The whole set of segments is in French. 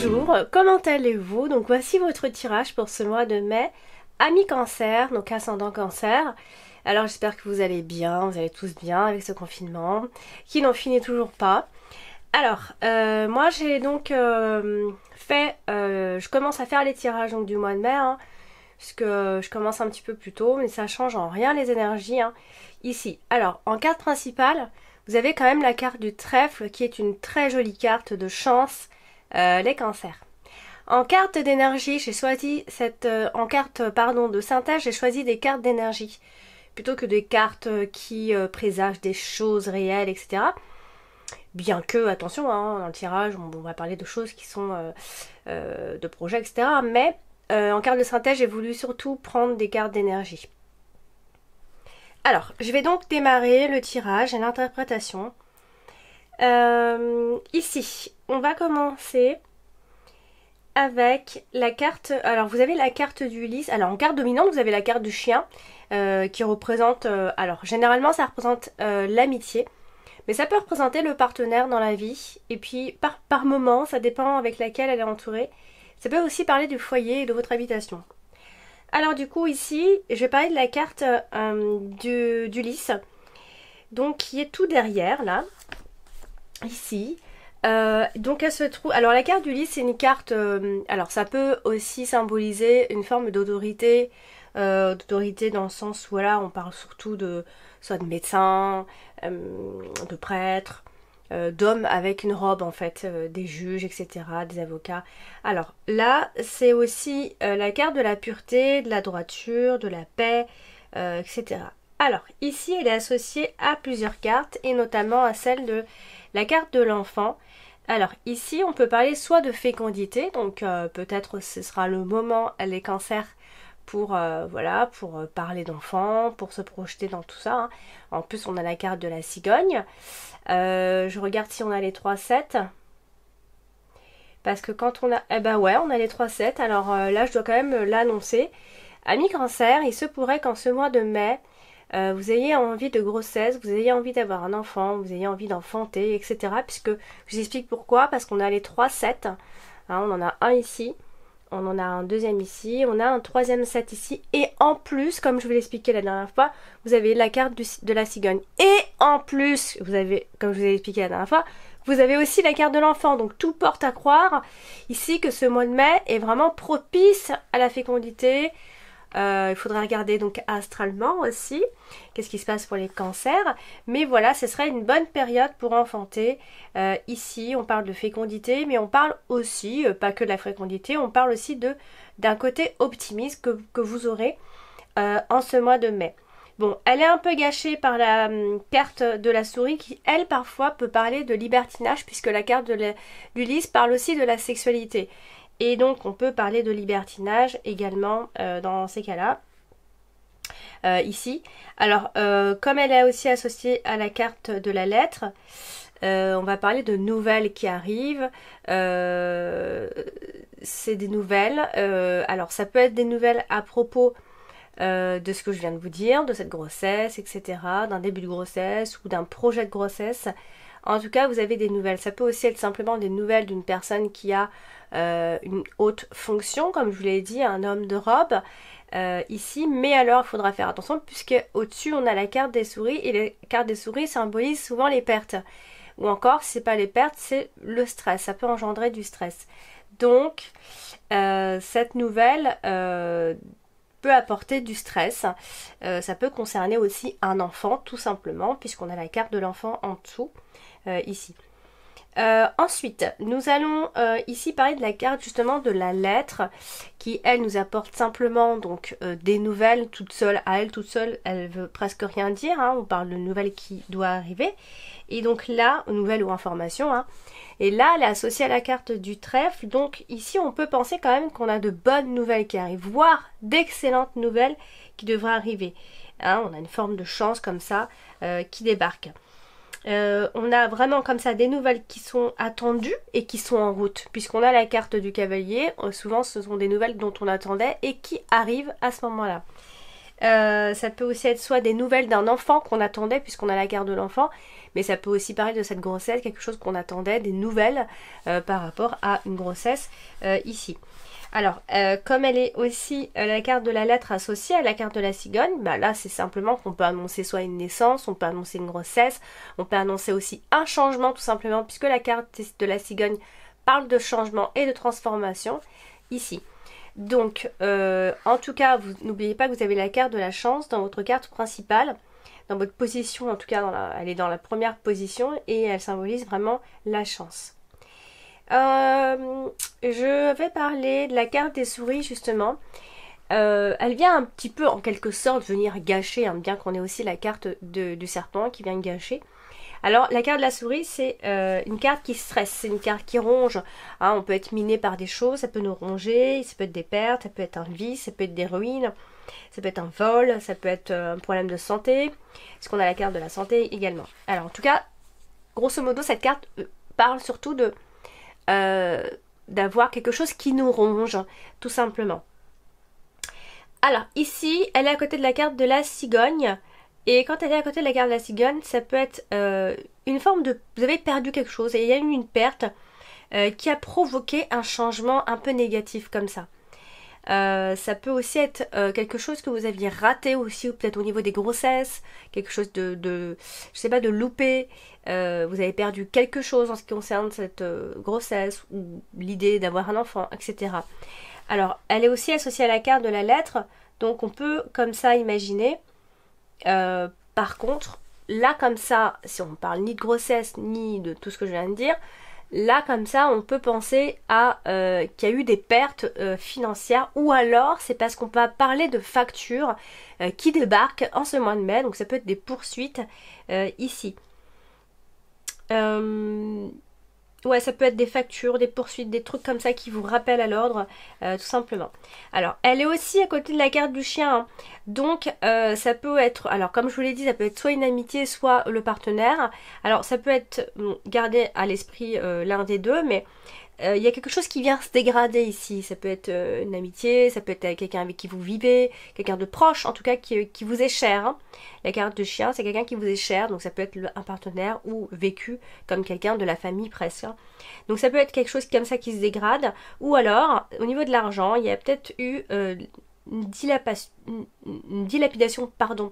Bonjour, comment allez-vous? Donc voici votre tirage pour ce mois de mai. Amis Cancer, donc ascendant Cancer. Alors j'espère que vous allez bien, vous allez tous bien avec ce confinement qui n'en finit toujours pas. Alors, moi j'ai donc je commence à faire les tirages donc, du mois de mai, hein, puisque je commence un petit peu plus tôt, mais ça change en rien les énergies, hein, ici. Alors, en carte principale, vous avez quand même la carte du trèfle qui est une très jolie carte de chance, les cancers. En carte d'énergie, j'ai choisi en carte de synthèse, j'ai choisi des cartes d'énergie plutôt que des cartes qui présagent des choses réelles, etc. Bien que, attention, hein, dans le tirage, on va parler de choses qui sont de projets, etc. Mais en carte de synthèse, j'ai voulu surtout prendre des cartes d'énergie. Alors, je vais donc démarrer le tirage et l'interprétation. Ici, on va commencer avec la carte. Alors, vous avez la carte du lys. Alors, en carte dominante, vous avez la carte du chien qui représente. Alors, généralement, ça représente l'amitié. Mais ça peut représenter le partenaire dans la vie. Et puis, par moment, ça dépend avec laquelle elle est entourée. Ça peut aussi parler du foyer et de votre habitation. Alors, du coup, ici, je vais parler de la carte du lys. Donc, qui est tout derrière, là. Ici. Donc, elle se trouve... Alors, la carte du lys, c'est une carte... alors, ça peut aussi symboliser une forme d'autorité. D'autorité dans le sens où, voilà, on parle surtout de... soit de médecins, de prêtres, d'hommes avec une robe en fait, des juges, etc., des avocats. Alors là, c'est aussi la carte de la pureté, de la droiture, de la paix, etc. Alors ici, elle est associée à plusieurs cartes et notamment à celle de la carte de l'enfant. Alors ici, on peut parler soit de fécondité, donc peut-être ce sera le moment, les cancers, pour parler d'enfants, pour se projeter dans tout ça, hein. En plus, on a la carte de la cigogne. Je regarde si on a les 3-7. Parce que quand on a... Eh ben ouais, on a les 3-7. Alors là, je dois quand même l'annoncer. Amis Cancer, il se pourrait qu'en ce mois de mai, vous ayez envie de grossesse, vous ayez envie d'avoir un enfant, vous ayez envie d'enfanter, etc. Puisque je vous explique pourquoi. Parce qu'on a les 3-7. Hein, on en a un ici. On en a un deuxième ici, on a un troisième 7 ici, et en plus, comme je vous l'expliquais la dernière fois, vous avez la carte de la cigogne. Et en plus, vous avez, comme je vous ai expliqué la dernière fois, vous avez aussi la carte de l'enfant. Donc tout porte à croire ici que ce mois de mai est vraiment propice à la fécondité. Il faudra regarder donc astralement aussi qu'est-ce qui se passe pour les cancers, mais voilà, ce serait une bonne période pour enfanter. Ici on parle de fécondité, mais on parle aussi, pas que de la fécondité, on parle aussi d'un côté optimiste que vous aurez en ce mois de mai. Bon, elle est un peu gâchée par la carte de la souris qui, elle, parfois peut parler de libertinage, puisque la carte du lys parle aussi de la sexualité. Et donc, on peut parler de libertinage également dans ces cas-là. Ici. Alors, comme elle est aussi associée à la carte de la lettre, on va parler de nouvelles qui arrivent. C'est des nouvelles. Alors, ça peut être des nouvelles à propos de ce que je viens de vous dire, de cette grossesse, etc., d'un début de grossesse ou d'un projet de grossesse. En tout cas, vous avez des nouvelles. Ça peut aussi être simplement des nouvelles d'une personne qui a une haute fonction, comme je vous l'ai dit, un homme de robe ici. Mais alors, il faudra faire attention puisque au-dessus, on a la carte des souris et les cartes des souris symbolisent souvent les pertes. Ou encore, si c'est pas les pertes, c'est le stress. Ça peut engendrer du stress. Donc, cette nouvelle peut apporter du stress. Ça peut concerner aussi un enfant, tout simplement, puisqu'on a la carte de l'enfant en dessous. Ici. Ensuite, nous allons ici parler de la carte justement de la lettre qui, elle, nous apporte simplement donc des nouvelles toute seule. À elle toute seule, elle veut presque rien dire, hein. On parle de nouvelles qui doivent arriver. Et donc là, nouvelles ou informations, hein. Et là, elle est associée à la carte du trèfle. Donc ici, on peut penser quand même qu'on a de bonnes nouvelles qui arrivent, voire d'excellentes nouvelles qui devraient arriver. Hein, on a une forme de chance comme ça qui débarque. On a vraiment comme ça des nouvelles qui sont attendues et qui sont en route, puisqu'on a la carte du cavalier. Souvent ce sont des nouvelles dont on attendait et qui arrivent à ce moment-là. Ça peut aussi être soit des nouvelles d'un enfant qu'on attendait, puisqu'on a la carte de l'enfant, mais ça peut aussi parler de cette grossesse, quelque chose qu'on attendait, des nouvelles par rapport à une grossesse ici. Alors, comme elle est aussi la carte de la lettre associée à la carte de la cigogne, bah là c'est simplement qu'on peut annoncer soit une naissance, on peut annoncer une grossesse, on peut annoncer aussi un changement tout simplement, puisque la carte de la cigogne parle de changement et de transformation ici. Donc, en tout cas, n'oubliez pas que vous avez la carte de la chance dans votre carte principale, dans votre position, en tout cas, elle est dans la première position et elle symbolise vraiment la chance. Je vais parler de la carte des souris justement. Elle vient un petit peu en quelque sorte venir gâcher, hein, bien qu'on ait aussi la carte du serpent qui vient gâcher. Alors la carte de la souris c'est une carte qui stresse, c'est une carte qui ronge, hein, on peut être miné par des choses, ça peut nous ronger, ça peut être des pertes, ça peut être un vice, ça peut être des ruines, ça peut être un vol, ça peut être un problème de santé, parce qu'on a la carte de la santé également. Alors en tout cas, grosso modo cette carte parle surtout de d'avoir quelque chose qui nous ronge, tout simplement. Alors ici, elle est à côté de la carte de la cigogne. Et quand elle est à côté de la carte de la cigogne, ça peut être une forme de... Vous avez perdu quelque chose et il y a eu une perte qui a provoqué un changement un peu négatif comme ça. Ça peut aussi être quelque chose que vous aviez raté aussi, ou peut-être au niveau des grossesses, quelque chose je sais pas, de loupé. Vous avez perdu quelque chose en ce qui concerne cette grossesse ou l'idée d'avoir un enfant, etc. Alors, elle est aussi associée à la carte de la lettre, donc on peut comme ça imaginer. Par contre, là comme ça, si on parle ni de grossesse ni de tout ce que je viens de dire, là comme ça on peut penser à qu'il y a eu des pertes financières, ou alors c'est parce qu'on peut parler de factures qui débarquent en ce mois de mai, donc ça peut être des poursuites ici. Ouais, ça peut être des factures, des poursuites, des trucs comme ça qui vous rappellent à l'ordre, tout simplement. Alors, elle est aussi à côté de la carte du chien, hein. Donc ça peut être, alors comme je vous l'ai dit, ça peut être soit une amitié, soit le partenaire. Alors ça peut être, gardez à l'esprit l'un des deux, mais il y a quelque chose qui vient se dégrader ici. Ça peut être une amitié, ça peut être quelqu'un avec qui vous vivez, quelqu'un de proche, en tout cas qui vous est cher, hein. La carte de chien, c'est quelqu'un qui vous est cher, donc ça peut être un partenaire ou vécu comme quelqu'un de la famille presque, hein. Donc ça peut être quelque chose comme ça qui se dégrade, ou alors, au niveau de l'argent, il y a peut-être eu une dilapidation, pardon,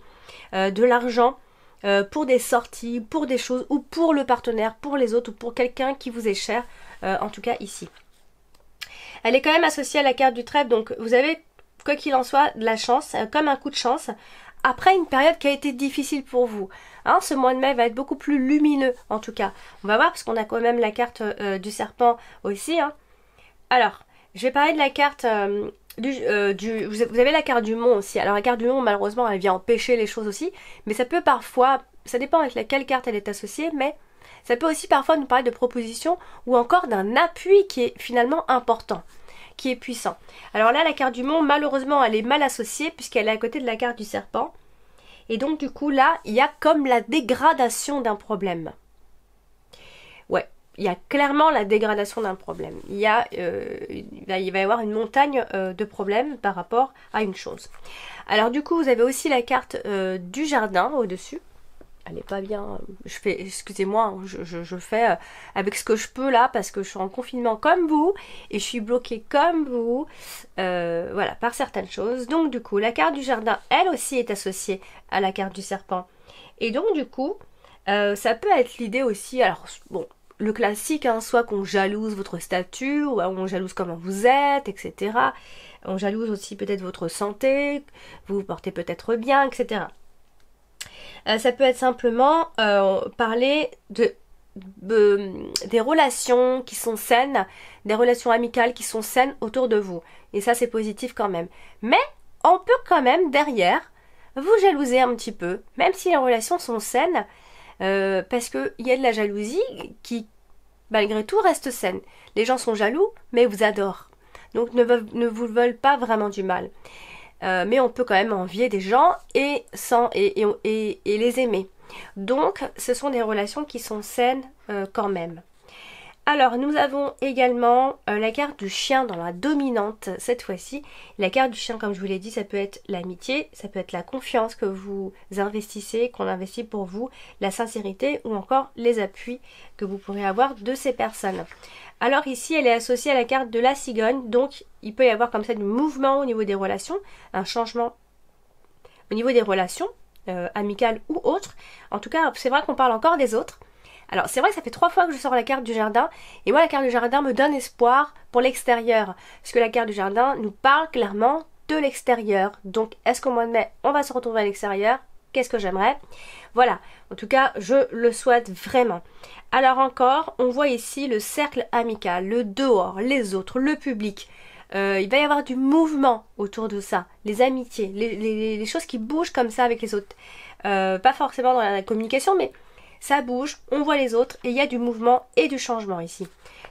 de l'argent pour des sorties, pour des choses, ou pour le partenaire, pour les autres, ou pour quelqu'un qui vous est cher, en tout cas ici. Elle est quand même associée à la carte du trèfle, donc vous avez, quoi qu'il en soit, de la chance, comme un coup de chance, après une période qui a été difficile pour vous. Hein, ce mois de mai va être beaucoup plus lumineux, en tout cas. On va voir, parce qu'on a quand même la carte du serpent aussi, hein. Alors, je vais parler de la carte... vous avez la carte du mont aussi. Alors la carte du mont, malheureusement, elle vient empêcher les choses aussi, mais ça peut parfois, ça dépend avec laquelle carte elle est associée, mais ça peut aussi parfois nous parler de propositions ou encore d'un appui qui est finalement important, qui est puissant. Alors là, la carte du mont, malheureusement, elle est mal associée puisqu'elle est à côté de la carte du serpent. Et donc du coup là, il y a comme la dégradation d'un problème. Ouais. Il y a clairement la dégradation d'un problème. Il va y avoir une montagne de problèmes par rapport à une chose. Alors du coup, vous avez aussi la carte du jardin au-dessus. Elle n'est pas bien. Je fais, excusez-moi, je fais avec ce que je peux là parce que je suis en confinement comme vous et je suis bloquée comme vous. Voilà, par certaines choses. Donc du coup, la carte du jardin, elle aussi est associée à la carte du serpent. Et donc du coup, ça peut être l'idée aussi. Alors bon. Le classique, hein, soit qu'on jalouse votre statut, ou on jalouse comment vous êtes, etc. On jalouse aussi peut-être votre santé, vous vous portez peut-être bien, etc. Ça peut être simplement parler des relations qui sont saines, des relations amicales qui sont saines autour de vous. Et ça, c'est positif quand même. Mais on peut quand même, derrière, vous jalouser un petit peu, même si les relations sont saines, parce qu'il y a de la jalousie qui, malgré tout, reste saine. Les gens sont jaloux, mais vous adorent. Donc ne vous veulent pas vraiment du mal. Mais on peut quand même envier des gens et les aimer. Donc ce sont des relations qui sont saines quand même. Alors, nous avons également la carte du chien dans la dominante cette fois-ci. La carte du chien, comme je vous l'ai dit, ça peut être l'amitié, ça peut être la confiance que vous investissez, qu'on investit pour vous, la sincérité ou encore les appuis que vous pourrez avoir de ces personnes. Alors ici, elle est associée à la carte de la cigogne, donc il peut y avoir comme ça du mouvement au niveau des relations, un changement au niveau des relations, amicales ou autres. En tout cas, c'est vrai qu'on parle encore des autres. Alors c'est vrai que ça fait 3 fois que je sors la carte du jardin, et moi la carte du jardin me donne espoir pour l'extérieur, parce que la carte du jardin nous parle clairement de l'extérieur. Donc est-ce qu'au mois de mai on va se retrouver à l'extérieur? Qu'est-ce que j'aimerais? Voilà, en tout cas je le souhaite vraiment. Alors encore, on voit ici le cercle amical, le dehors, les autres, le public. Il va y avoir du mouvement autour de ça, les amitiés, les choses qui bougent comme ça avec les autres. Pas forcément dans la communication, mais ça bouge, on voit les autres et il y a du mouvement et du changement ici.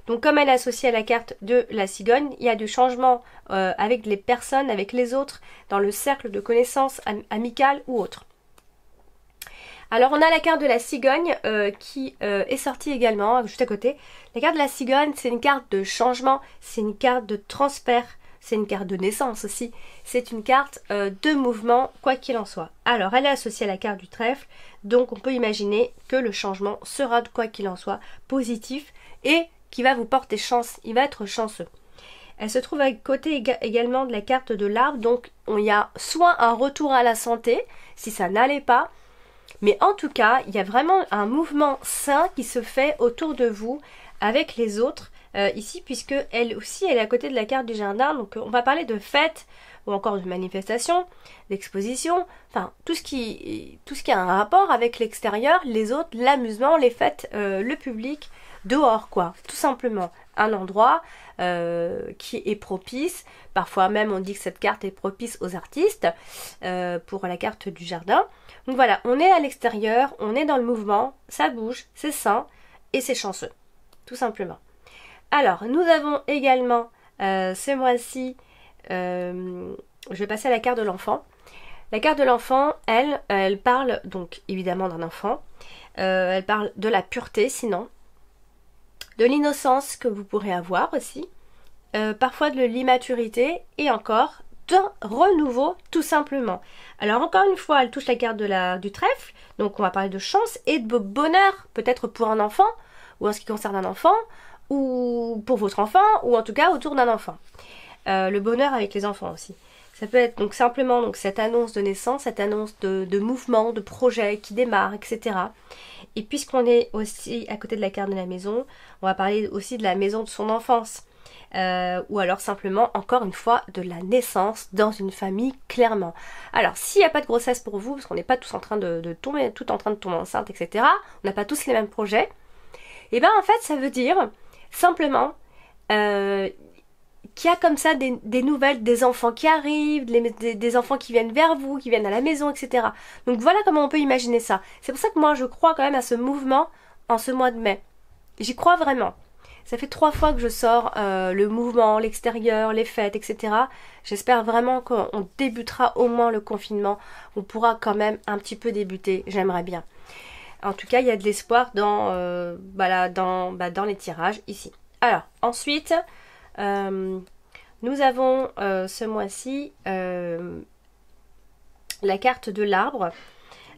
Donc comme elle est associée à la carte de la cigogne, il y a du changement avec les personnes, avec les autres, dans le cercle de connaissances amicales ou autres. Alors on a la carte de la cigogne qui est sortie également, juste à côté. La carte de la cigogne, c'est une carte de changement, c'est une carte de transfert, c'est une carte de naissance aussi. C'est une carte de mouvement, quoi qu'il en soit. Alors elle est associée à la carte du trèfle, donc on peut imaginer que le changement sera, quoi qu'il en soit, positif et qui va vous porter chance, il va être chanceux. Elle se trouve à côté également de la carte de l'arbre, donc il y a soit un retour à la santé, si ça n'allait pas, mais en tout cas, il y a vraiment un mouvement sain qui se fait autour de vous avec les autres ici, puisque elle aussi, elle est à côté de la carte du jardin. Donc on va parler de fêtes ou encore de manifestations, d'expositions, enfin tout ce qui a un rapport avec l'extérieur, les autres, l'amusement, les fêtes, le public, dehors quoi, tout simplement. Un endroit qui est propice, parfois même on dit que cette carte est propice aux artistes pour la carte du jardin. Donc voilà, on est à l'extérieur, on est dans le mouvement, ça bouge, c'est sain et c'est chanceux, tout simplement. Alors, nous avons également ce mois-ci, je vais passer à la carte de l'enfant. La carte de l'enfant, elle parle donc évidemment d'un enfant, elle parle de la pureté sinon, de l'innocence que vous pourrez avoir aussi, parfois de l'immaturité et encore d'un renouveau tout simplement. Alors encore une fois, elle touche la carte du trèfle, donc on va parler de chance et de bonheur, peut-être pour un enfant, ou en ce qui concerne un enfant, ou pour votre enfant, ou en tout cas autour d'un enfant. Le bonheur avec les enfants aussi. Ça peut être donc simplement donc, cette annonce de naissance, cette annonce de mouvement, de projet qui démarre, etc. Et puisqu'on est aussi à côté de la carte de la maison, on va parler aussi de la maison de son enfance. Ou alors simplement, encore une fois, de la naissance dans une famille, clairement. Alors, s'il n'y a pas de grossesse pour vous, parce qu'on n'est pas tous en train de tomber, tout en train de tomber enceinte, etc., on n'a pas tous les mêmes projets, et bien en fait, ça veut dire simplement qu'il y a comme ça des nouvelles, des enfants qui arrivent, des enfants qui viennent vers vous, qui viennent à la maison, etc. Donc voilà comment on peut imaginer ça. C'est pour ça que moi, je crois quand même à ce mouvement en ce mois de mai. J'y crois vraiment. Ça fait 3 fois que je sors le mouvement, l'extérieur, les fêtes, etc. J'espère vraiment qu'on débutera au moins le confinement. On pourra quand même un petit peu débuter. J'aimerais bien. En tout cas, il y a de l'espoir dans les tirages ici. Alors, ensuite, nous avons ce mois-ci la carte de l'arbre.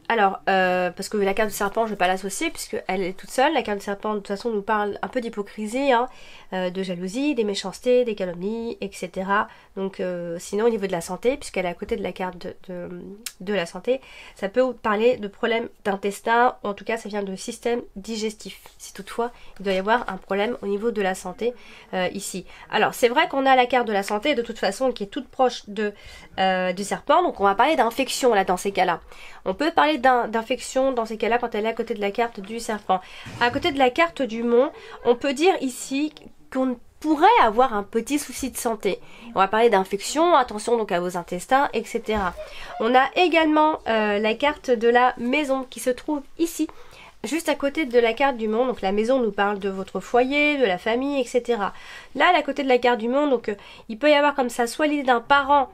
Alors, parce que la carte du serpent, je ne vais pas l'associer puisqu'elle est toute seule. La carte du serpent, de toute façon, nous parle un peu d'hypocrisie, hein, de jalousie, des méchancetés, des calomnies, etc. Donc, sinon, au niveau de la santé, puisqu'elle est à côté de la carte de la santé, ça peut parler de problèmes d'intestin, ou en tout cas, ça vient de système digestif. Si toutefois, il doit y avoir un problème au niveau de la santé ici. Alors, c'est vrai qu'on a la carte de la santé, de toute façon, qui est toute proche du serpent. Donc, on va parler d'infection, là, dans ces cas-là. On peut parler d'infection dans ces cas-là quand elle est à côté de la carte du serpent. À côté de la carte du mont, on peut dire ici qu'on pourrait avoir un petit souci de santé. On va parler d'infection, attention donc à vos intestins, etc. On a également la carte de la maison qui se trouve ici, juste à côté de la carte du monde. Donc la maison nous parle de votre foyer, de la famille, etc. Là, à côté de la carte du monde, donc il peut y avoir comme ça soit l'idée d'un parent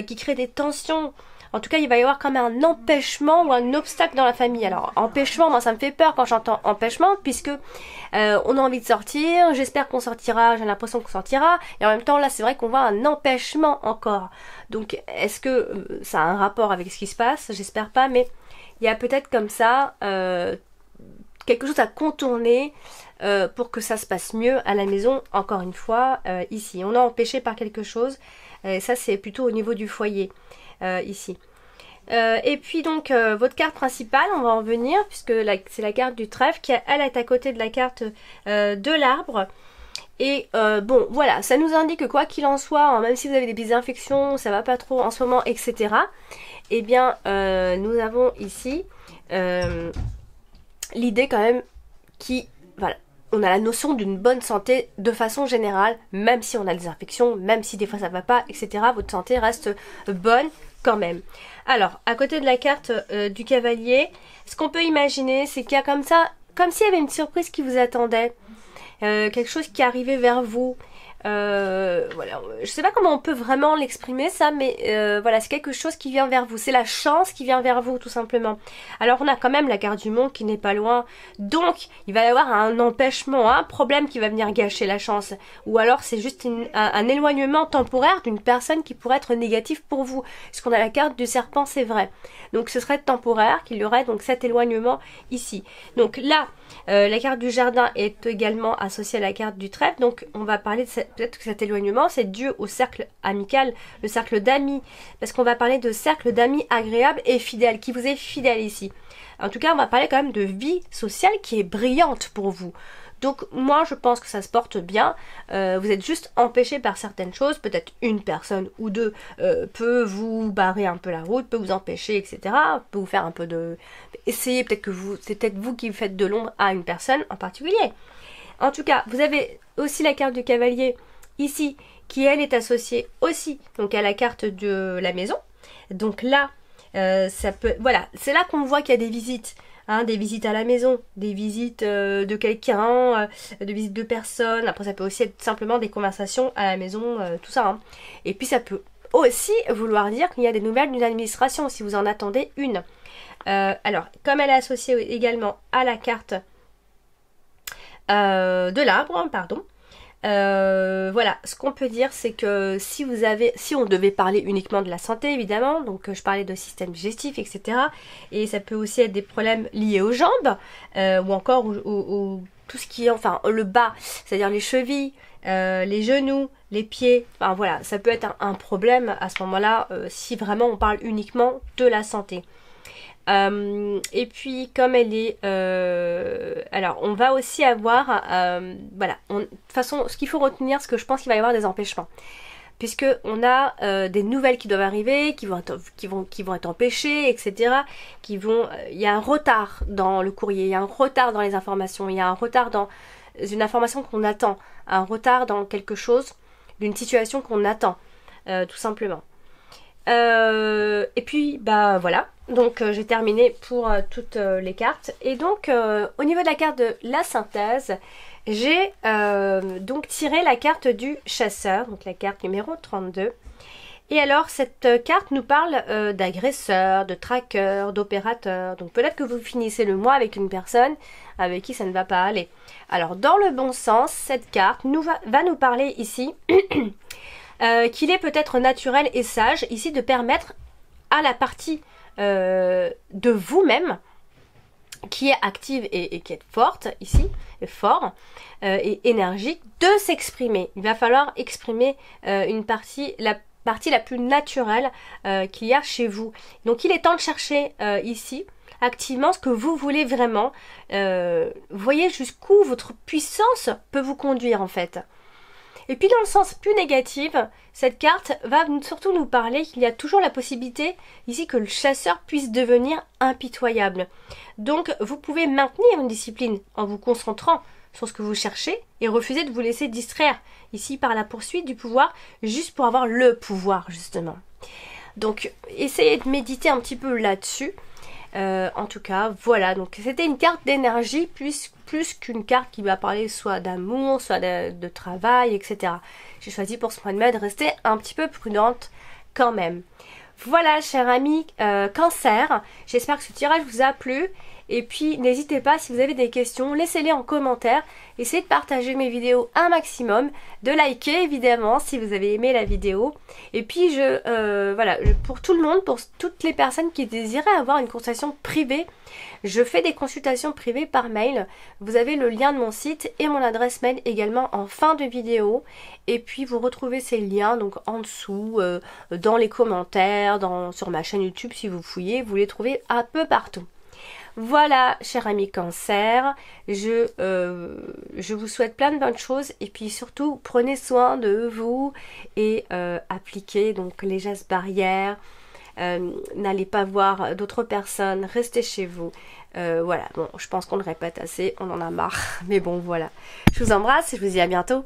qui crée des tensions En tout cas, il va y avoir comme un empêchement ou un obstacle dans la famille. Alors, empêchement, moi ça me fait peur quand j'entends empêchement, puisque on a envie de sortir, j'espère qu'on sortira, j'ai l'impression qu'on sortira, et en même temps là c'est vrai qu'on voit un empêchement encore. Donc est-ce que ça a un rapport avec ce qui se passe? J'espère pas, mais il y a peut-être comme ça quelque chose à contourner pour que ça se passe mieux à la maison. Encore une fois, ici, on est empêché par quelque chose, ça c'est plutôt au niveau du foyer, ici. Et puis donc votre carte principale, on va en venir, puisque c'est la carte du trèfle qui elle est à côté de la carte de l'arbre. Et bon voilà, ça nous indique que quoi qu'il en soit, hein, même si vous avez des petites infections, ça va pas trop en ce moment, etc. Eh bien nous avons ici l'idée quand même qui, voilà, on a la notion d'une bonne santé de façon générale, même si on a des infections, même si des fois ça va pas, etc. Votre santé reste bonne quand même. Alors, à côté de la carte du cavalier, ce qu'on peut imaginer, c'est qu'il y a comme ça, comme s'il y avait une surprise qui vous attendait, quelque chose qui arrivait vers vous. Voilà, je sais pas comment on peut vraiment l'exprimer ça, mais voilà, c'est quelque chose qui vient vers vous, c'est la chance qui vient vers vous tout simplement. Alors on a quand même la carte du monde qui n'est pas loin, donc il va y avoir un empêchement, un problème qui va venir gâcher la chance, ou alors c'est juste un éloignement temporaire d'une personne qui pourrait être négative pour vous, parce qu'on a la carte du serpent, c'est vrai, donc ce serait temporaire qu'il y aurait donc cet éloignement ici. Donc là la carte du jardin est également associée à la carte du trèfle, donc on va parler de peut-être que cet éloignement c'est dû au cercle amical, le cercle d'amis, parce qu'on va parler de cercle d'amis agréable et fidèle, qui vous est fidèle ici. En tout cas on va parler quand même de vie sociale qui est brillante pour vous. Donc moi je pense que ça se porte bien, vous êtes juste empêché par certaines choses, peut-être une personne ou deux peut vous barrer un peu la route, peut vous empêcher, etc. Peut vous faire un peu de... Essayez, peut-être que c'est peut-être vous qui faites de l'ombre à une personne en particulier. En tout cas, vous avez aussi la carte du cavalier ici, qui elle est associée aussi donc à la carte de la maison. Donc là, ça peut... Voilà, c'est là qu'on voit qu'il y a des visites. Hein, des visites à la maison, des visites de quelqu'un, de visites de personnes. Après ça peut aussi être simplement des conversations à la maison, tout ça. Hein. Et puis ça peut aussi vouloir dire qu'il y a des nouvelles d'une administration, si vous en attendez une. Alors, comme elle est associée également à la carte de l'arbre, pardon. Voilà, ce qu'on peut dire c'est que si on devait parler uniquement de la santé évidemment, donc je parlais de système digestif, etc. Et ça peut aussi être des problèmes liés aux jambes, ou encore tout ce qui est, enfin le bas, c'est-à-dire les chevilles, les genoux, les pieds, enfin voilà, ça peut être un problème à ce moment-là, si vraiment on parle uniquement de la santé. Et puis comme elle est alors on va aussi avoir voilà, de toute façon ce qu'il faut retenir, c'est que je pense qu'il va y avoir des empêchements, puisque on a des nouvelles qui doivent arriver, qui vont être empêchées, etc. Il y a un retard dans le courrier, il y a un retard dans les informations, il y a un retard dans une information qu'on attend, un retard dans quelque chose, d'une situation qu'on attend, tout simplement. Et puis bah voilà, donc j'ai terminé pour toutes les cartes. Et donc au niveau de la carte de la synthèse, j'ai donc tiré la carte du chasseur, donc la carte numéro 32. Et alors cette carte nous parle d'agresseur, de traqueur, d'opérateur. Donc peut-être que vous finissez le mois avec une personne avec qui ça ne va pas aller. Alors dans le bon sens, cette carte va nous parler ici qu'il est peut-être naturel et sage ici de permettre à la partie de vous-même qui est active et qui est forte ici, fort et énergique, de s'exprimer. Il va falloir exprimer la partie la plus naturelle qu'il y a chez vous. Donc il est temps de chercher ici activement ce que vous voulez vraiment. Voyez jusqu'où votre puissance peut vous conduire en fait. Et puis dans le sens plus négatif, cette carte va surtout nous parler qu'il y a toujours la possibilité ici que le chasseur puisse devenir impitoyable. Donc vous pouvez maintenir une discipline en vous concentrant sur ce que vous cherchez et refuser de vous laisser distraire ici par la poursuite du pouvoir juste pour avoir le pouvoir justement. Donc essayez de méditer un petit peu là-dessus. En tout cas, voilà, donc c'était une carte d'énergie plus qu'une carte qui va parler soit d'amour, soit de travail, etc. J'ai choisi pour ce mois de mai de rester un petit peu prudente quand même. Voilà, cher ami Cancer, j'espère que ce tirage vous a plu. Et puis n'hésitez pas, si vous avez des questions, laissez-les en commentaire. Essayez de partager mes vidéos un maximum, de liker évidemment si vous avez aimé la vidéo. Et puis pour tout le monde, pour toutes les personnes qui désiraient avoir une consultation privée, je fais des consultations privées par mail. Vous avez le lien de mon site et mon adresse mail également en fin de vidéo. Et puis vous retrouvez ces liens donc en dessous, dans les commentaires, sur ma chaîne YouTube si vous fouillez, vous les trouvez un peu partout. Voilà, cher ami Cancer, je vous souhaite plein de bonnes choses et puis surtout prenez soin de vous et appliquez donc les gestes barrières, n'allez pas voir d'autres personnes, restez chez vous. Voilà, bon, je pense qu'on le répète assez, on en a marre, mais bon voilà. Je vous embrasse et je vous dis à bientôt.